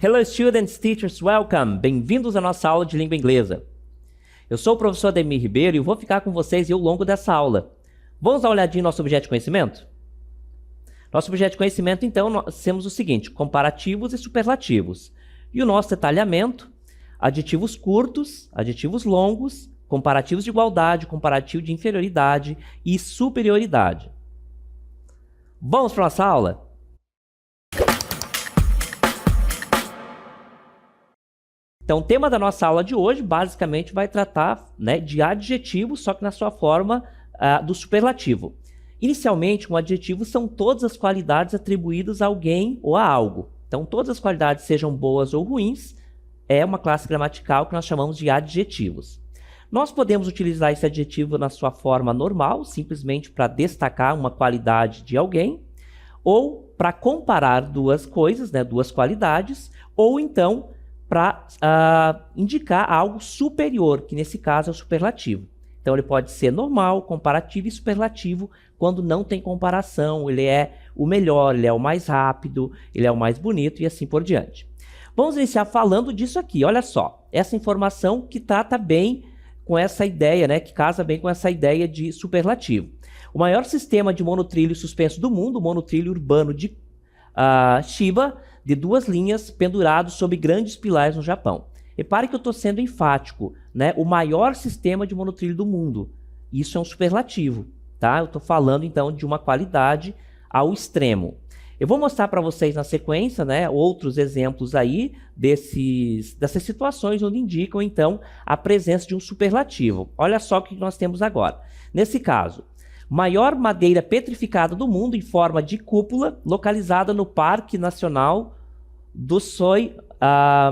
Hello students, teachers, welcome! Bem-vindos à nossa aula de língua inglesa. Eu sou o professor Ademir Ribeiro e vou ficar com vocês ao longo dessa aula. Vamos dar uma olhadinha no nosso objeto de conhecimento? Nosso objeto de conhecimento, então, nós temos o seguinte, comparativos e superlativos. E o nosso detalhamento, adjetivos curtos, adjetivos longos, comparativos de igualdade, comparativo de inferioridade e superioridade. Vamos para a nossa aula? Então, o tema da nossa aula de hoje, basicamente, vai tratar, de adjetivos, só que na sua forma do superlativo. Inicialmente, um adjetivo são todas as qualidades atribuídas a alguém ou a algo. Então, todas as qualidades, sejam boas ou ruins, é uma classe gramatical que nós chamamos de adjetivos. Nós podemos utilizar esse adjetivo na sua forma normal, simplesmente para destacar uma qualidade de alguém, ou para comparar duas coisas, duas qualidades, ou então para indicar algo superior, que nesse caso é o superlativo. Então ele pode ser normal, comparativo e superlativo quando não tem comparação, ele é o melhor, ele é o mais rápido, ele é o mais bonito e assim por diante. Vamos iniciar falando disso aqui, olha só, essa informação que trata bem com essa ideia, que casa bem com essa ideia de superlativo. O maior sistema de monotrilho suspenso do mundo, o monotrilho urbano de Chiba, de 2 linhas pendurados sobre grandes pilares no Japão. Repare que eu estou sendo enfático, o maior sistema de monotrilho do mundo. Isso é um superlativo, tá? Eu estou falando então de uma qualidade ao extremo. Eu vou mostrar para vocês na sequência, outros exemplos aí dessas situações onde indicam então a presença de um superlativo. Olha só o que nós temos agora. Nesse caso, maior madeira petrificada do mundo em forma de cúpula, localizada no Parque Nacional do Soi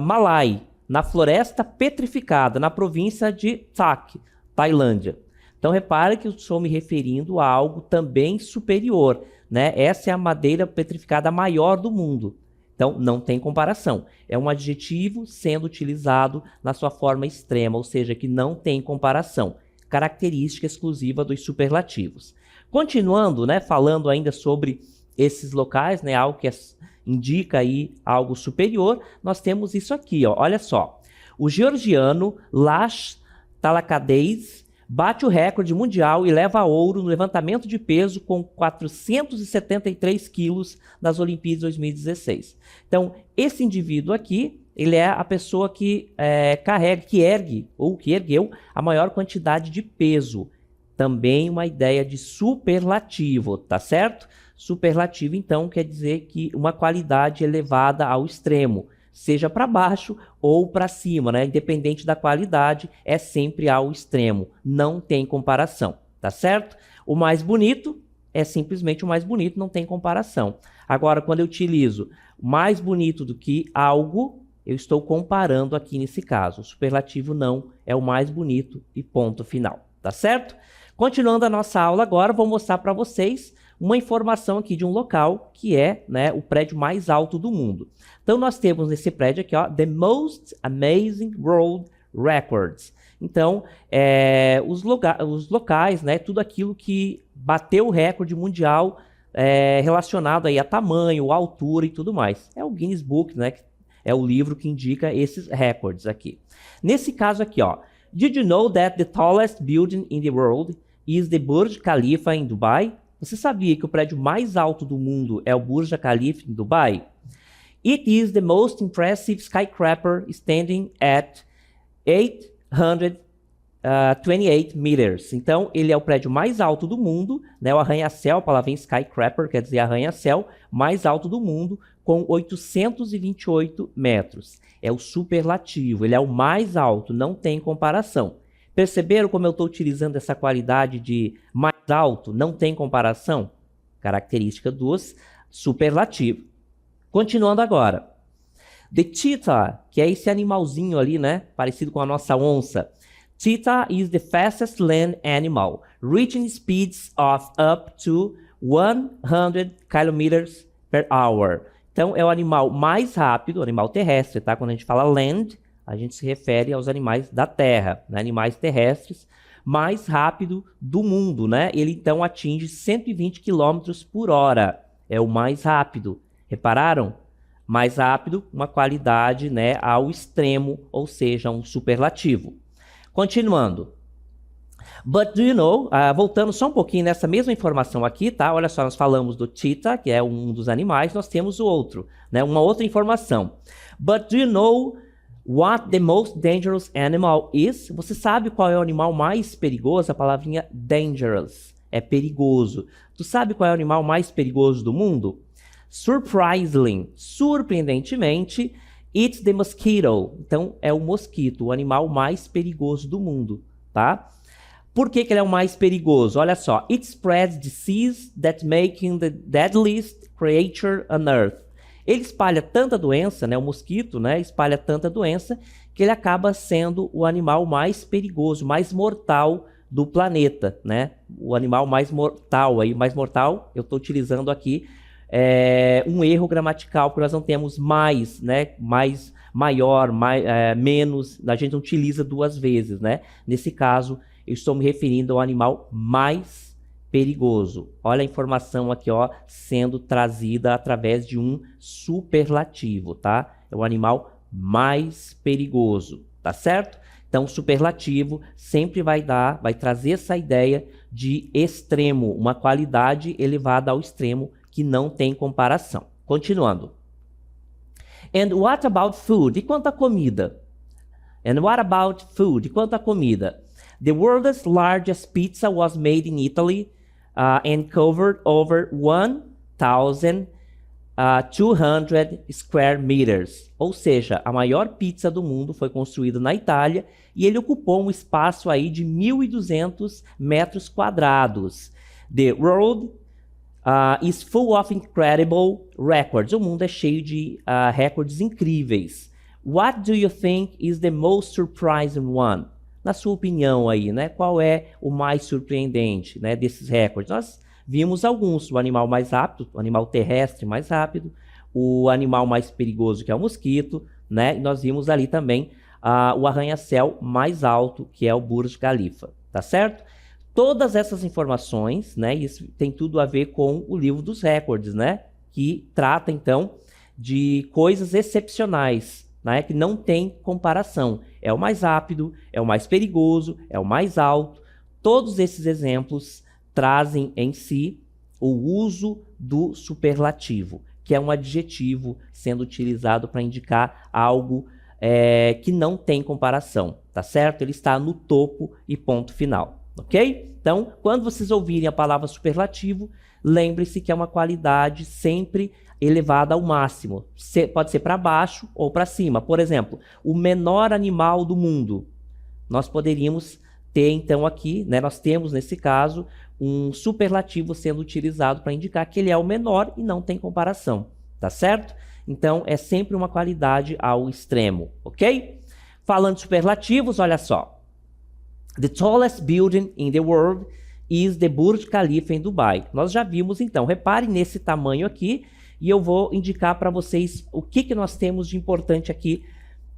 Malai, na Floresta Petrificada, na província de Tak, Tailândia. Então repare que eu estou me referindo a algo também superior, Essa é a madeira petrificada maior do mundo. Então não tem comparação. É um adjetivo sendo utilizado na sua forma extrema, ou seja, que não tem comparação. Característica exclusiva dos superlativos. Continuando, falando ainda sobre esses locais, algo que indica aí algo superior, nós temos isso aqui, olha só. O georgiano Lash Talakadze bate o recorde mundial e leva ouro no levantamento de peso com 473 quilos nas Olimpíadas de 2016. Então, esse indivíduo aqui, ele é a pessoa que que ergueu a maior quantidade de peso. Também uma ideia de superlativo, tá certo? Superlativo, então, quer dizer que uma qualidade elevada ao extremo, seja para baixo ou para cima, Independente da qualidade, é sempre ao extremo, não tem comparação, tá certo? O mais bonito é simplesmente o mais bonito, não tem comparação. Agora, quando eu utilizo mais bonito do que algo, eu estou comparando aqui nesse caso. O superlativo não é o mais bonito e ponto final, tá certo? Continuando a nossa aula agora, vou mostrar para vocês uma informação aqui de um local que é o prédio mais alto do mundo. Então nós temos nesse prédio aqui, The Most Amazing World Records. Então, os locais, tudo aquilo que bateu o recorde mundial relacionado aí a tamanho, altura e tudo mais. É o Guinness Book, que é o livro que indica esses recordes aqui. Nesse caso aqui, Did you know that the tallest building in the world is the Burj Khalifa in Dubai? Você sabia que o prédio mais alto do mundo é o Burj Khalifa em Dubai? It is the most impressive skyscraper standing at 828 meters. Então, ele é o prédio mais alto do mundo, o arranha-céu, a palavra skyscraper quer dizer arranha-céu, mais alto do mundo, com 828 metros. É o superlativo, ele é o mais alto, não tem comparação. Perceberam como eu estou utilizando essa qualidade de mais alto? Não tem comparação? Característica dos superlativos. Continuando agora. The cheetah, que é esse animalzinho ali, parecido com a nossa onça. Cheetah is the fastest land animal, reaching speeds of up to 100 km per hour. Então, é o animal mais rápido, o animal terrestre, tá? Quando a gente fala land, a gente se refere aos animais da terra, animais terrestres, mais rápido do mundo, Ele, então, atinge 120 km por hora. É o mais rápido. Repararam? mais rápido, uma qualidade, né, ao extremo, ou seja, um superlativo. Continuando. But do you know, voltando só um pouquinho nessa mesma informação aqui, tá? Olha só, nós falamos do cheetah, que é um dos animais, nós temos o outro, né? Uma outra informação. But do you know what the most dangerous animal is? Você sabe qual é o animal mais perigoso? A palavrinha dangerous é perigoso. Tu sabe qual é o animal mais perigoso do mundo? Surprisingly, surpreendentemente, it's the mosquito. Então, é o mosquito, o animal mais perigoso do mundo, tá? Por que ele é o mais perigoso? Olha só. It spreads disease that making the deadliest creature on earth. Ele espalha tanta doença, né? O mosquito, né? Espalha tanta doença que ele acaba sendo o animal mais perigoso, mais mortal do planeta, né? O animal mais mortal aí, mais mortal, eu estou utilizando aqui um erro gramatical, porque nós não temos mais, né? Mais, maior, menos, a gente não utiliza duas vezes, né? Nesse caso, eu estou me referindo ao animal mais perigoso. Olha a informação aqui, ó, sendo trazida através de um superlativo, tá? É o animal mais perigoso, tá certo? Então, superlativo sempre vai trazer essa ideia de extremo, uma qualidade elevada ao extremo que não tem comparação. Continuando. And what about food? E quanto à comida? And what about food? E quanto à comida? The world's largest pizza was made in Italy and covered over 1,200 square meters. Ou seja, a maior pizza do mundo foi construída na Itália e ele ocupou um espaço aí de 1.200 metros quadrados. The world is full of incredible records. O mundo é cheio de recordes incríveis. What do you think is the most surprising one? Na sua opinião aí, né? Qual é o mais surpreendente, né, desses recordes? Nós vimos alguns, o animal mais rápido, o animal terrestre mais rápido, o animal mais perigoso, que é o mosquito, né? E nós vimos ali também o arranha-céu mais alto, que é o Burj Khalifa, tá certo? Todas essas informações, né, isso tem tudo a ver com o livro dos recordes, né? Que trata, então, de coisas excepcionais, né, que não tem comparação. É o mais rápido, é o mais perigoso, é o mais alto. Todos esses exemplos trazem em si o uso do superlativo, que é um adjetivo sendo utilizado para indicar algo que não tem comparação, tá certo? Ele está no topo e ponto final, ok? Então, quando vocês ouvirem a palavra superlativo, lembre-se que é uma qualidade sempre elevada ao máximo. Pode ser para baixo ou para cima. Por exemplo, o menor animal do mundo. Nós poderíamos ter, então, aqui, né, nós temos, nesse caso, um superlativo sendo utilizado para indicar que ele é o menor e não tem comparação. Tá certo? Então, é sempre uma qualidade ao extremo, ok? Falando de superlativos, olha só. The tallest building in the world is the Burj Khalifa em Dubai. Nós já vimos, então. Reparem nesse tamanho aqui. E eu vou indicar para vocês o que nós temos de importante aqui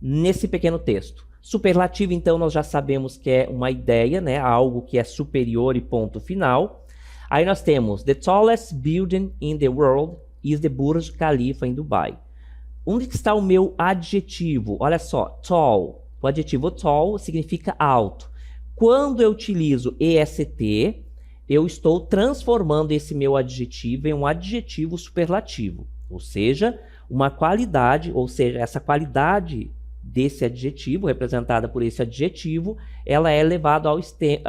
nesse pequeno texto. Superlativo, então, nós já sabemos que é uma ideia, né? Algo que é superior e ponto final. Aí nós temos the tallest building in the world is the Burj Khalifa em Dubai. Onde está o meu adjetivo? Olha só, tall. O adjetivo tall significa alto. Quando eu utilizo EST, eu estou transformando esse meu adjetivo em um adjetivo superlativo, ou seja, uma qualidade, ou seja, essa qualidade desse adjetivo, representada por esse adjetivo, ela é elevada ao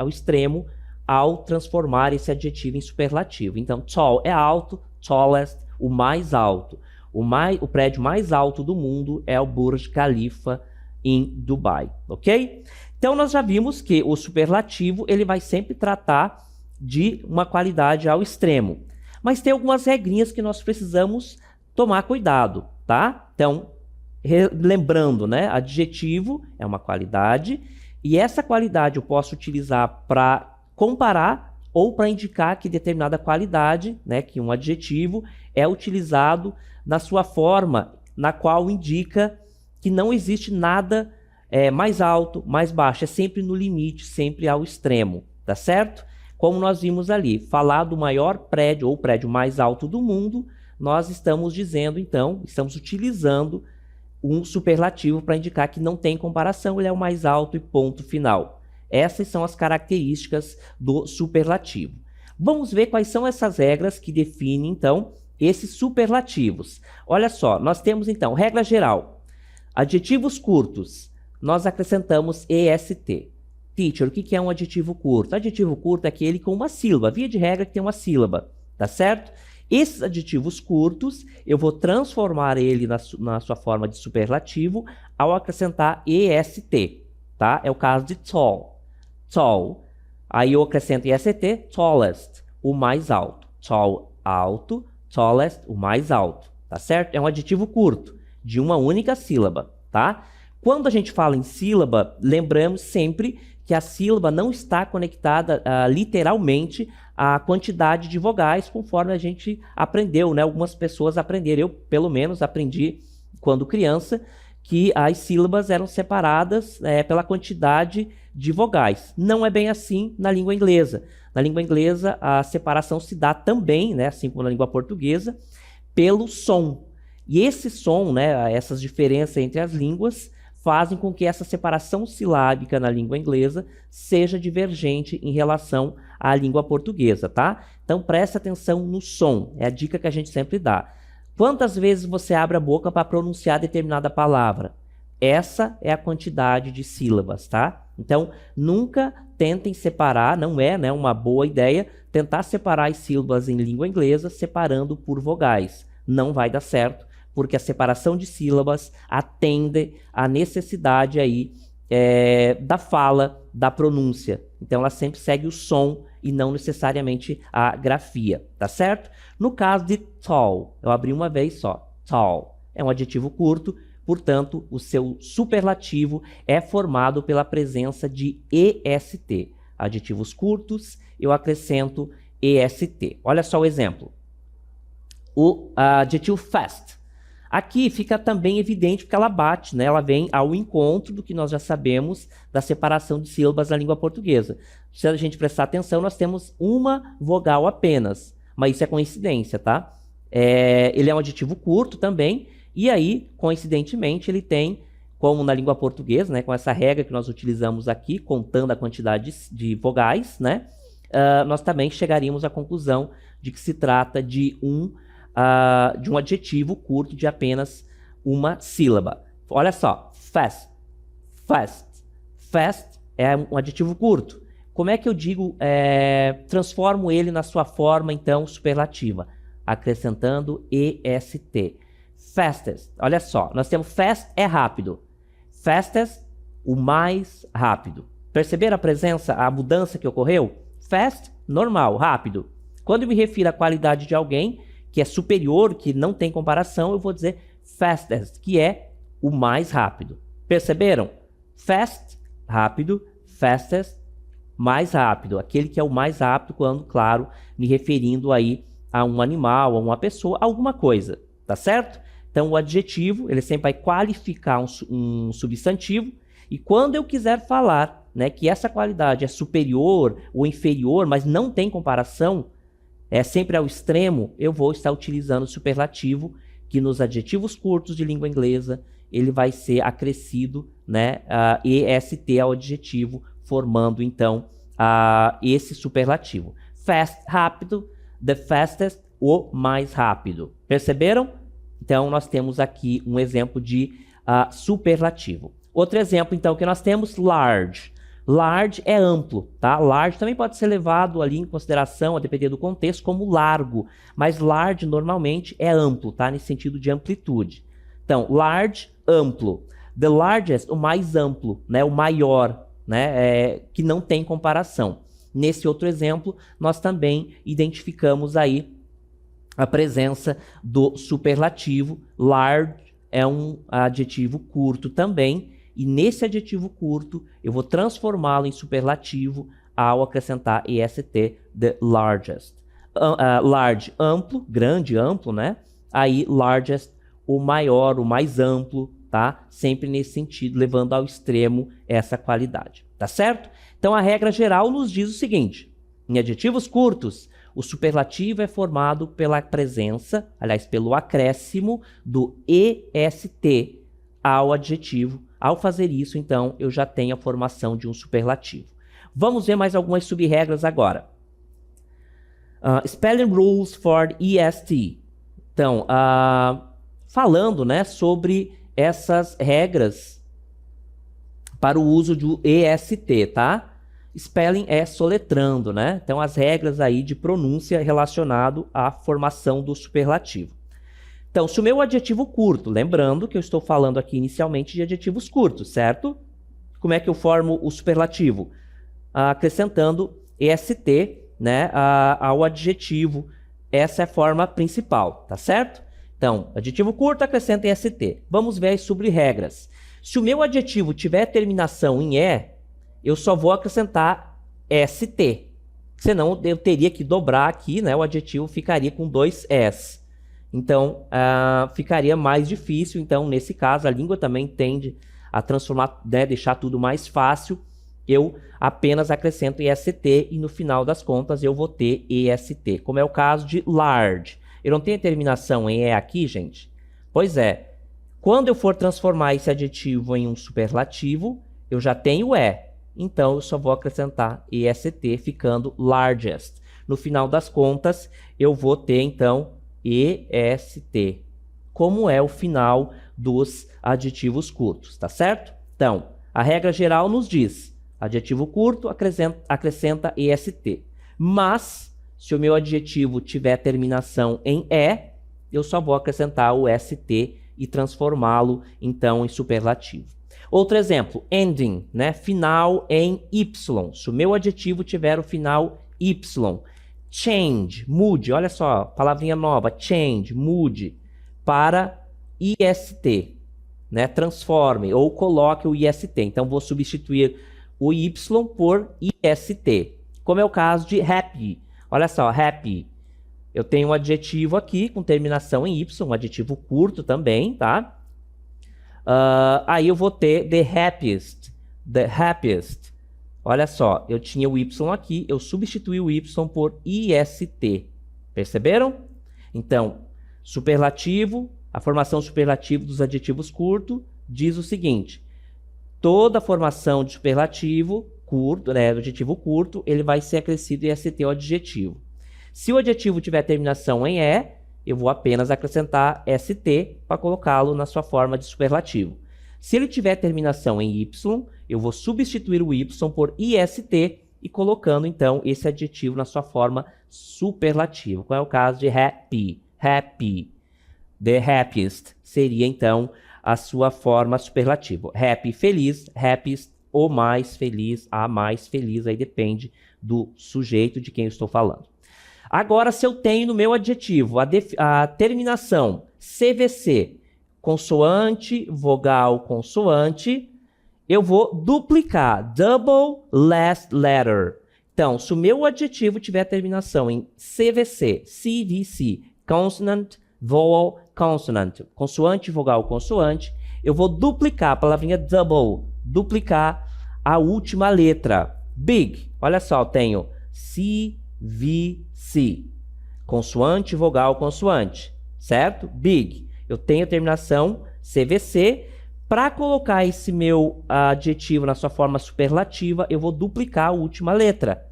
extremo ao transformar esse adjetivo em superlativo. Então, tall é alto, tallest, o mais alto. O prédio mais alto do mundo é o Burj Khalifa em Dubai, ok? Então, nós já vimos que o superlativo ele vai sempre tratar de uma qualidade ao extremo. Mas tem algumas regrinhas que nós precisamos tomar cuidado, tá? Então, lembrando, né? Adjetivo é uma qualidade e essa qualidade eu posso utilizar para comparar ou para indicar que determinada qualidade, né, que um adjetivo é utilizado na sua forma, na qual indica que não existe nada mais alto, mais baixo, é sempre no limite, sempre ao extremo, tá certo? Como nós vimos ali, falar do maior prédio ou prédio mais alto do mundo, nós estamos dizendo, então, estamos utilizando um superlativo para indicar que não tem comparação, ele é o mais alto e ponto final. Essas são as características do superlativo. Vamos ver quais são essas regras que definem, então, esses superlativos. Olha só, nós temos, então, regra geral. Adjetivos curtos, nós acrescentamos EST. Teacher, o que é um adjetivo curto? Adjetivo curto é aquele com uma sílaba, via de regra que tem uma sílaba, tá certo? Esses adjetivos curtos, eu vou transformar ele na sua forma de superlativo ao acrescentar EST, tá? É o caso de tall. Tall. Aí eu acrescento EST, tallest, o mais alto. Tall, alto, tallest, o mais alto, tá certo? É um adjetivo curto, de uma única sílaba, tá? Quando a gente fala em sílaba, lembramos sempre que a sílaba não está conectada literalmente à quantidade de vogais, conforme a gente aprendeu, né? Algumas pessoas aprenderam, eu pelo menos aprendi quando criança, que as sílabas eram separadas pela quantidade de vogais. Não é bem assim na língua inglesa. Na língua inglesa, a separação se dá também, né, assim como na língua portuguesa, pelo som. E esse som, né, essas diferenças entre as línguas, fazem com que essa separação silábica na língua inglesa seja divergente em relação à língua portuguesa, tá? Então preste atenção no som, é a dica que a gente sempre dá. Quantas vezes você abre a boca para pronunciar determinada palavra? Essa é a quantidade de sílabas, tá? Então nunca tentem separar, não é, né, uma boa ideia tentar separar as sílabas em língua inglesa separando por vogais. Não vai dar certo, porque a separação de sílabas atende à necessidade aí, da fala, da pronúncia. Então ela sempre segue o som e não necessariamente a grafia, tá certo? No caso de tall, eu abri uma vez só, tall, é um adjetivo curto, portanto o seu superlativo é formado pela presença de EST. Adjetivos curtos, eu acrescento EST. Olha só o exemplo. O adjetivo fast. Aqui fica também evidente porque ela bate, né? Ela vem ao encontro do que nós já sabemos da separação de sílabas na língua portuguesa. Se a gente prestar atenção, nós temos uma vogal apenas, mas isso é coincidência, tá? Ele é um adjetivo curto também, e aí, coincidentemente, ele tem, como na língua portuguesa, né, com essa regra que nós utilizamos aqui, contando a quantidade de vogais, né? Nós também chegaríamos à conclusão de que se trata de um adjetivo curto de apenas uma sílaba. Olha só, fast, fast, fast é um adjetivo curto. Como é que eu digo, transformo ele na sua forma, então, superlativa? Acrescentando EST. Fastest, olha só, nós temos fast é rápido. Fastest, o mais rápido. Perceberam a presença, a mudança que ocorreu? Fast, normal, rápido. Quando eu me refiro à qualidade de alguém que é superior, que não tem comparação, eu vou dizer fastest, que é o mais rápido. Perceberam? Fast, rápido, fastest, mais rápido. Aquele que é o mais rápido quando, claro, me referindo aí a um animal, a uma pessoa, alguma coisa, tá certo? Então o adjetivo, ele sempre vai qualificar um substantivo, e quando eu quiser falar, né, que essa qualidade é superior ou inferior, mas não tem comparação, sempre ao extremo, eu vou estar utilizando o superlativo, que nos adjetivos curtos de língua inglesa, ele vai ser acrescido, né, EST ao adjetivo, formando então esse superlativo. Fast, rápido, the fastest, o mais rápido. Perceberam? Então nós temos aqui um exemplo de superlativo. Outro exemplo então que nós temos, large. Large é amplo, tá? Large também pode ser levado ali em consideração, a depender do contexto, como largo, mas large normalmente é amplo, tá? Nesse sentido de amplitude. Então, large, amplo. The largest, o mais amplo, né? O maior, né? Que não tem comparação. Nesse outro exemplo, nós também identificamos aí a presença do superlativo. Large é um adjetivo curto também, e nesse adjetivo curto eu vou transformá-lo em superlativo ao acrescentar EST, the largest. Large, amplo, grande, amplo, né? Aí largest, o maior, o mais amplo, tá? Sempre nesse sentido, levando ao extremo essa qualidade, tá certo? Então a regra geral nos diz o seguinte: em adjetivos curtos, O superlativo é formado pela presença, aliás, pelo acréscimo do EST ao adjetivo. Ao fazer isso, então, eu já tenho a formação de um superlativo. Vamos ver mais algumas sub-regras agora. Spelling rules for EST. Então, falando, né, sobre essas regras para o uso do EST, tá? Spelling é soletrando, né? Então, as regras aí de pronúncia relacionado à formação do superlativo. Então, se o meu adjetivo curto, lembrando que eu estou falando aqui inicialmente de adjetivos curtos, certo? Como é que eu formo o superlativo? Acrescentando EST, né, ao adjetivo. Essa é a forma principal, tá certo? Então, adjetivo curto, acrescenta EST. Vamos ver as sub-regras. Se o meu adjetivo tiver terminação em E, eu só vou acrescentar ST. Senão, eu teria que dobrar aqui, né? O adjetivo ficaria com 2 S. Então, ficaria mais difícil. Então, nesse caso, a língua também tende a transformar, né, deixar tudo mais fácil. Eu apenas acrescento EST e no final das contas eu vou ter EST, como é o caso de large. Eu não tenho terminação em E aqui, gente? Pois é, quando eu for transformar esse adjetivo em um superlativo, eu já tenho E. Então, eu só vou acrescentar EST, ficando largest. No final das contas, eu vou ter, então, EST, como é o final dos adjetivos curtos, tá certo? Então, a regra geral nos diz, adjetivo curto, acrescenta EST. Mas, se o meu adjetivo tiver terminação em E, eu só vou acrescentar o ST e transformá-lo, então, em superlativo. Outro exemplo, ending, né? Final em Y. Se o meu adjetivo tiver o final Y. Change, mude, olha só, palavrinha nova, change, mude, para IST, né? Transforme ou coloque o IST. Então, vou substituir o Y por IST, como é o caso de happy. Olha só, happy. Eu tenho um adjetivo aqui com terminação em Y, um adjetivo curto também, tá? Aí eu vou ter the happiest, the happiest. Olha só, eu tinha o Y aqui, eu substituí o Y por IST. Perceberam? Então, superlativo, a formação superlativa dos adjetivos curtos diz o seguinte: toda formação de superlativo curto, né, do adjetivo curto, ele vai ser acrescido IST ao adjetivo. Se o adjetivo tiver terminação em E, eu vou apenas acrescentar ST para colocá-lo na sua forma de superlativo. Se ele tiver terminação em Y, eu vou substituir o Y por IST e colocando, então, esse adjetivo na sua forma superlativa. Qual é o caso de happy? Happy. The happiest seria, então, a sua forma superlativa. Happy, feliz, happiest, o mais feliz, a mais feliz, aí depende do sujeito de quem eu estou falando. Agora, se eu tenho no meu adjetivo a terminação CVC, consoante, vogal, consoante, eu vou duplicar, double last letter. Então, se o meu adjetivo tiver terminação em CVC, CVC, consonant, vowel, consonant, consoante, vogal, consoante, eu vou duplicar a palavrinha double, duplicar a última letra. Big, olha só, eu tenho CVC, consoante, vogal, consoante, certo? Big, eu tenho a terminação CVC. Para colocar esse meu adjetivo na sua forma superlativa, eu vou duplicar a última letra,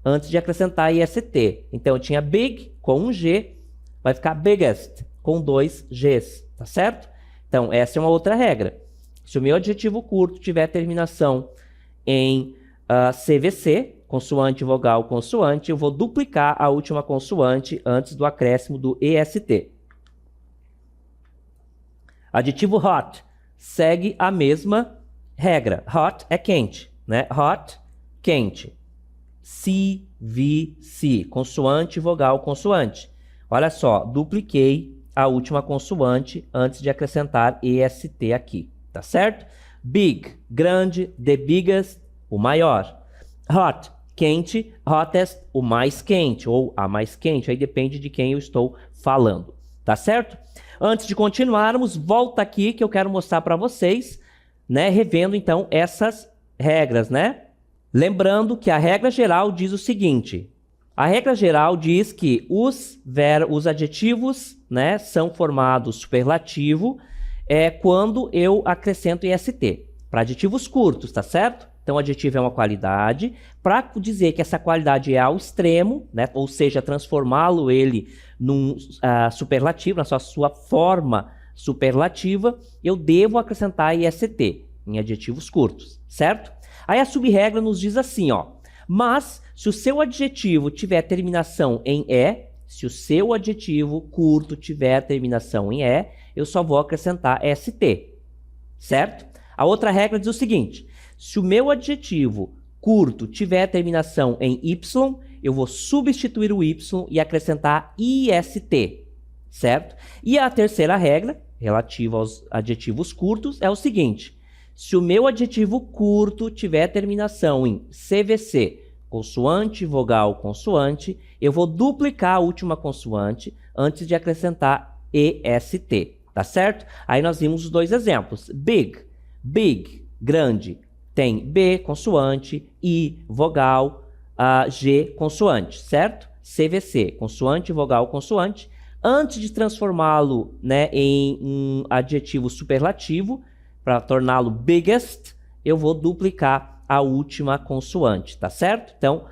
antes de acrescentar IST. Então, eu tinha big com um G, vai ficar biggest com 2 Gs, tá certo? Então, essa é uma outra regra. Se o meu adjetivo curto tiver terminação em CVC, consoante, vogal, consoante, eu vou duplicar a última consoante antes do acréscimo do EST. Adjetivo hot segue a mesma regra. Hot é quente, né? Hot, quente. CVC, consoante, vogal, consoante. Olha só, dupliquei a última consoante antes de acrescentar EST aqui, tá certo? Big, grande, the biggest, o maior. Hot, quente, hottest, o mais quente, ou a mais quente, aí depende de quem eu estou falando, tá certo? Antes de continuarmos, volta aqui que eu quero mostrar para vocês, né, revendo então essas regras, né? Lembrando que a regra geral diz o seguinte: A regra geral diz que os adjetivos, né, são formados superlativo quando eu acrescento EST. Para adjetivos curtos, tá certo? Então, adjetivo é uma qualidade. Para dizer que essa qualidade é ao extremo, né, ou seja, transformá-lo ele num superlativo, na sua forma superlativa, eu devo acrescentar EST em adjetivos curtos, certo? Aí a sub-regra nos diz assim, ó. Mas, se o seu adjetivo tiver terminação em E, se o seu adjetivo curto tiver terminação em E, eu só vou acrescentar ST, certo? A outra regra diz o seguinte, se o meu adjetivo curto tiver terminação em Y, eu vou substituir o Y e acrescentar IST, certo? E a terceira regra, relativa aos adjetivos curtos, é o seguinte, se o meu adjetivo curto tiver terminação em CVC, consoante, vogal, consoante, eu vou duplicar a última consoante antes de acrescentar EST, tá certo? Aí nós vimos os dois exemplos. Big, grande, tem B, consoante, I, vogal, G, consoante, certo? CVC, consoante, vogal, consoante. Antes de transformá-lo, né, em um adjetivo superlativo, para torná-lo biggest, eu vou duplicar a última consoante, tá certo? Então,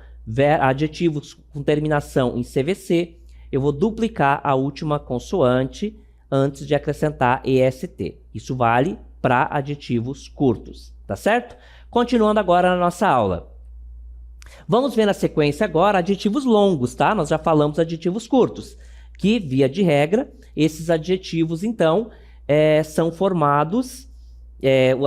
adjetivos com terminação em CVC, eu vou duplicar a última consoante antes de acrescentar EST. Isso vale para adjetivos curtos, tá certo? Continuando agora na nossa aula. Vamos ver na sequência agora adjetivos longos, tá? Nós já falamos adjetivos curtos, que, via de regra, esses adjetivos, então, são formados,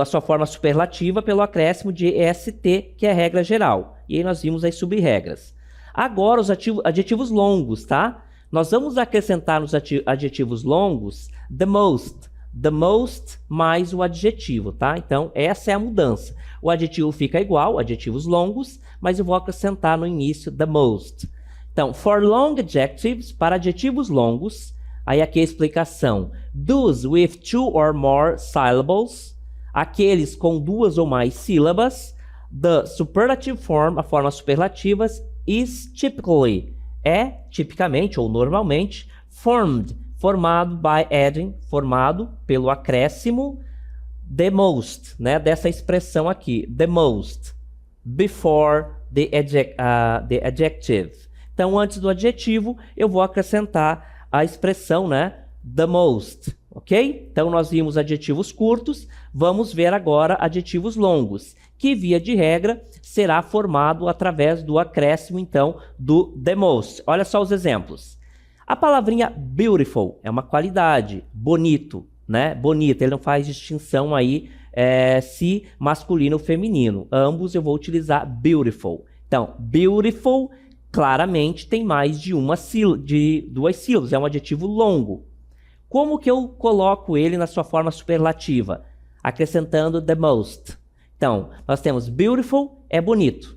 a sua forma superlativa, pelo acréscimo de EST, que é a regra geral. E aí nós vimos as sub-regras. Agora, os adjetivos longos, tá? Nós vamos acrescentar nos adjetivos longos the most mais o adjetivo, tá? Então, essa é a mudança. O adjetivo fica igual, adjetivos longos, mas eu vou acrescentar no início the most. Então, for long adjectives, para adjetivos longos, aí aqui a explicação. Those with two or more syllables, aqueles com duas ou mais sílabas. The superlative form, a forma superlativa, is typically, tipicamente ou normalmente, formado by adding, formado pelo acréscimo, the most, né, dessa expressão aqui, the most, before the adjective. Então, antes do adjetivo, eu vou acrescentar a expressão, né, the most, ok? Então, nós vimos adjetivos curtos, vamos ver agora adjetivos longos, que, via de regra, será formado através do acréscimo, então, do the most. Olha só os exemplos. A palavrinha beautiful é uma qualidade, bonito, né? Bonito, ele não faz distinção aí se masculino ou feminino. Ambos eu vou utilizar beautiful. Então, beautiful claramente tem mais de duas sílabas, é um adjetivo longo. Como que eu coloco ele na sua forma superlativa? Acrescentando the most. Então, nós temos beautiful é bonito.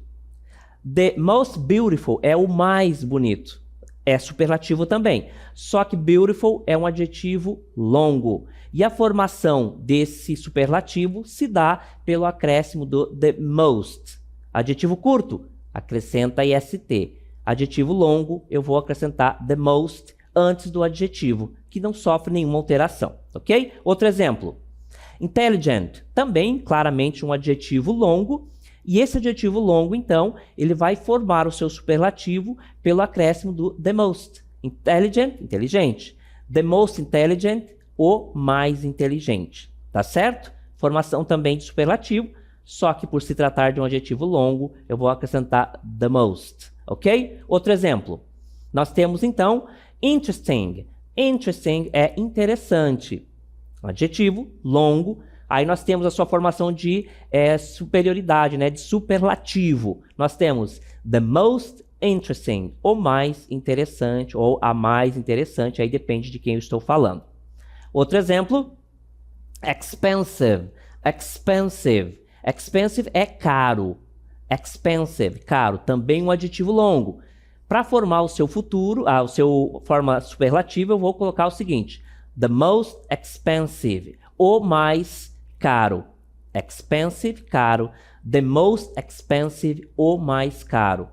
The most beautiful é o mais bonito. É superlativo também. Só que beautiful é um adjetivo longo. E a formação desse superlativo se dá pelo acréscimo do the most. Adjetivo curto, acrescenta IST. Adjetivo longo, eu vou acrescentar the most antes do adjetivo, que não sofre nenhuma alteração, ok? Outro exemplo. Intelligent, também claramente um adjetivo longo, e esse adjetivo longo, então, ele vai formar o seu superlativo pelo acréscimo do the most. Intelligent, inteligente. The most intelligent, o mais inteligente. Tá certo? Formação também de superlativo, só que por se tratar de um adjetivo longo, eu vou acrescentar the most. Ok? Outro exemplo. Nós temos, então, interesting. Interesting é interessante. Adjetivo longo. Aí nós temos a sua formação de superioridade, né, de superlativo. Nós temos the most interesting, o mais interessante, ou a mais interessante, aí depende de quem eu estou falando. Outro exemplo, expensive. Expensive. Expensive é caro. Expensive, caro, também um adjetivo longo. Para formar o seu futuro, a sua forma superlativa, eu vou colocar o seguinte, the most expensive, o mais caro. Expensive, caro. The most expensive, o mais caro.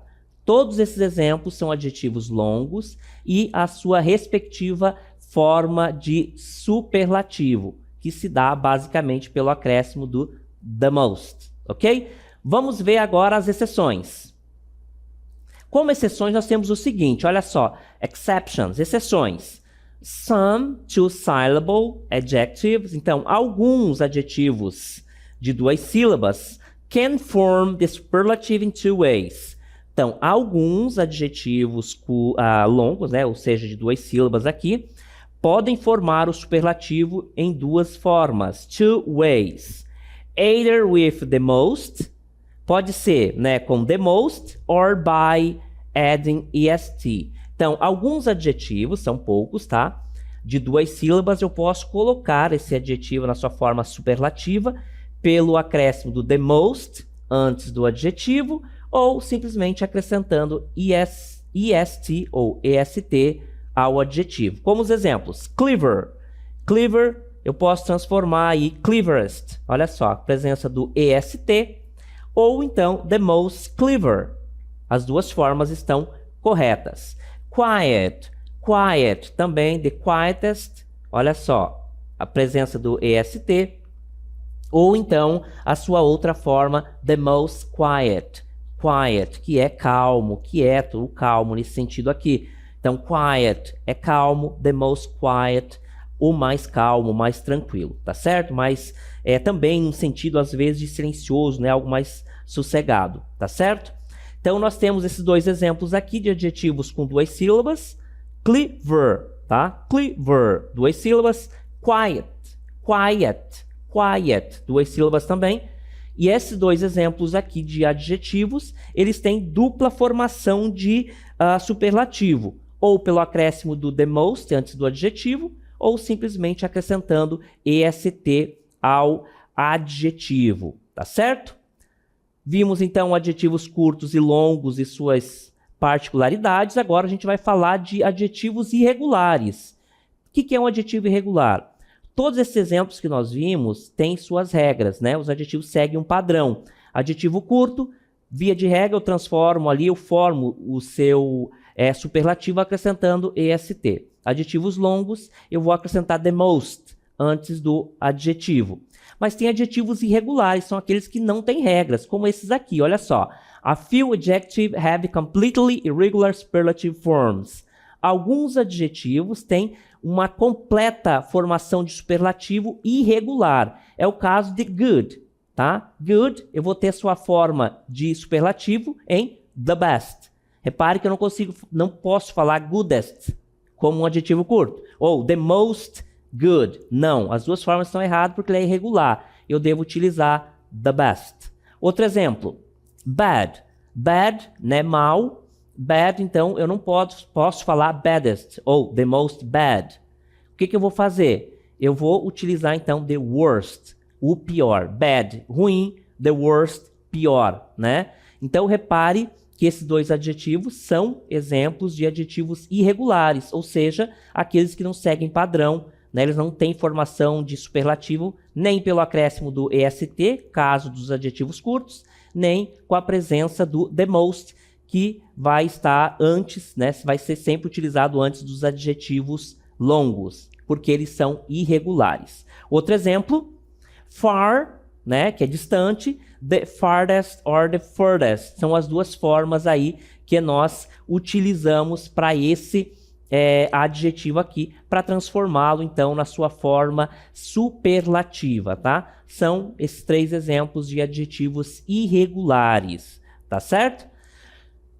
Todos esses exemplos são adjetivos longos e a sua respectiva forma de superlativo, que se dá basicamente pelo acréscimo do the most, ok? Vamos ver agora as exceções. Como exceções, nós temos o seguinte, olha só, exceptions, exceções. Some two-syllable adjectives, então, alguns adjetivos de 2 sílabas can form the superlative in 2 ways. Então, alguns adjetivos longos, né, ou seja, de 2 sílabas aqui, podem formar o superlativo em 2 formas, 2 ways. Either with the most, pode ser, né, com the most, or by adding est. Então, alguns adjetivos, são poucos, tá? De 2 sílabas, eu posso colocar esse adjetivo na sua forma superlativa pelo acréscimo do the most antes do adjetivo ou simplesmente acrescentando est ou est ao adjetivo. Como os exemplos, clever. Clever, eu posso transformar aí cleverest. Olha só, a presença do est ou então the most clever. As 2 formas estão corretas. Quiet. Quiet, também the quietest. Olha só, a presença do est. Ou então a sua outra forma, the most quiet. Quiet, que é calmo, quieto, o calmo nesse sentido aqui. Então, quiet é calmo, the most quiet, o mais calmo, mais tranquilo, tá certo? Mas é também no sentido, às vezes, de silencioso, né? Algo mais sossegado, tá certo? Então, nós temos esses 2 exemplos aqui de adjetivos com 2 sílabas. Clever, tá? Clever, 2 sílabas. Quiet, quiet, quiet, 2 sílabas também. E esses 2 exemplos aqui de adjetivos, eles têm dupla formação de superlativo, ou pelo acréscimo do the most antes do adjetivo, ou simplesmente acrescentando est ao adjetivo, tá certo? Vimos então adjetivos curtos e longos e suas particularidades. Agora a gente vai falar de adjetivos irregulares. O que é um adjetivo irregular? Todos esses exemplos que nós vimos têm suas regras, né? Os adjetivos seguem um padrão. Adjetivo curto, via de regra, eu transformo ali, eu formo o seu superlativo acrescentando est. Adjetivos longos, eu vou acrescentar the most antes do adjetivo. Mas tem adjetivos irregulares, são aqueles que não têm regras, como esses aqui, olha só. A few adjectives have completely irregular superlative forms. Alguns adjetivos têm uma completa formação de superlativo irregular. É o caso de good, tá? Good, eu vou ter sua forma de superlativo em the best. Repare que eu não posso falar goodest como um adjetivo curto. Ou the most good. Não, as 2 formas estão erradas porque ele é irregular. Eu devo utilizar the best. Outro exemplo, bad. Bad, né, mal. Bad, então, eu não posso falar baddest ou the most bad. O que eu vou fazer? Eu vou utilizar, então, the worst, o pior. Bad, ruim, the worst, pior, né? Então, repare que esses 2 adjetivos são exemplos de adjetivos irregulares, ou seja, aqueles que não seguem padrão, né? Eles não têm formação de superlativo nem pelo acréscimo do est, caso dos adjetivos curtos, nem com a presença do the most, que vai estar antes, né? Vai ser sempre utilizado antes dos adjetivos longos, porque eles são irregulares. Outro exemplo, far, né? Que é distante, the farthest or the furthest. São as 2 formas aí que nós utilizamos para esse adjetivo aqui, para transformá-lo, então, na sua forma superlativa, tá? São esses 3 exemplos de adjetivos irregulares, tá certo?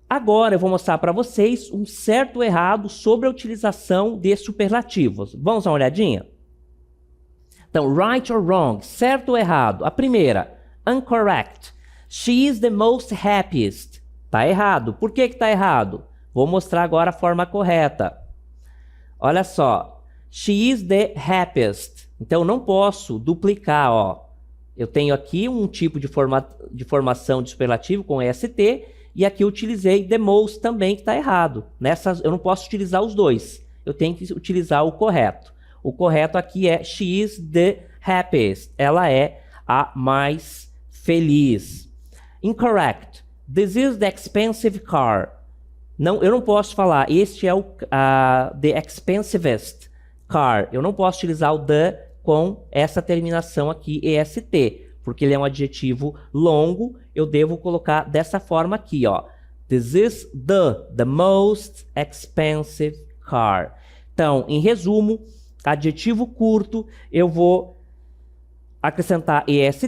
Agora eu vou mostrar para vocês um certo ou errado sobre a utilização de superlativos. Vamos dar uma olhadinha? Então, right or wrong, certo ou errado? A primeira, incorrect. She is the most happiest. Tá errado. Por que tá errado? Vou mostrar agora a forma correta. Olha só. She is the happiest. Então, eu não posso duplicar, ó. Eu tenho aqui um tipo de formação de superlativo com est, e aqui eu utilizei the most também, que está errado. Eu não posso utilizar os 2. Eu tenho que utilizar o correto. O correto aqui é she is the happiest. Ela é a mais feliz. Incorrect. This is the expensive car. Não, eu não posso falar, este é o the expensivest car. Eu não posso utilizar o the com essa terminação aqui, est, porque ele é um adjetivo longo, eu devo colocar dessa forma aqui, ó. This is the most expensive car. Então, em resumo, adjetivo curto, eu vou acrescentar est,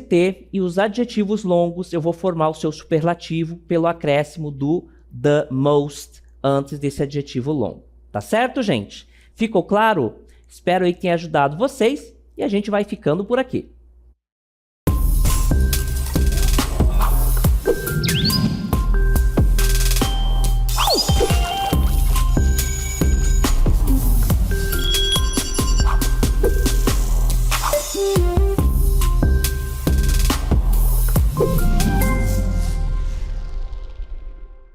e os adjetivos longos eu vou formar o seu superlativo pelo acréscimo do the most antes desse adjetivo longo. Tá certo, gente? Ficou claro? Espero aí que tenha ajudado vocês e a gente vai ficando por aqui.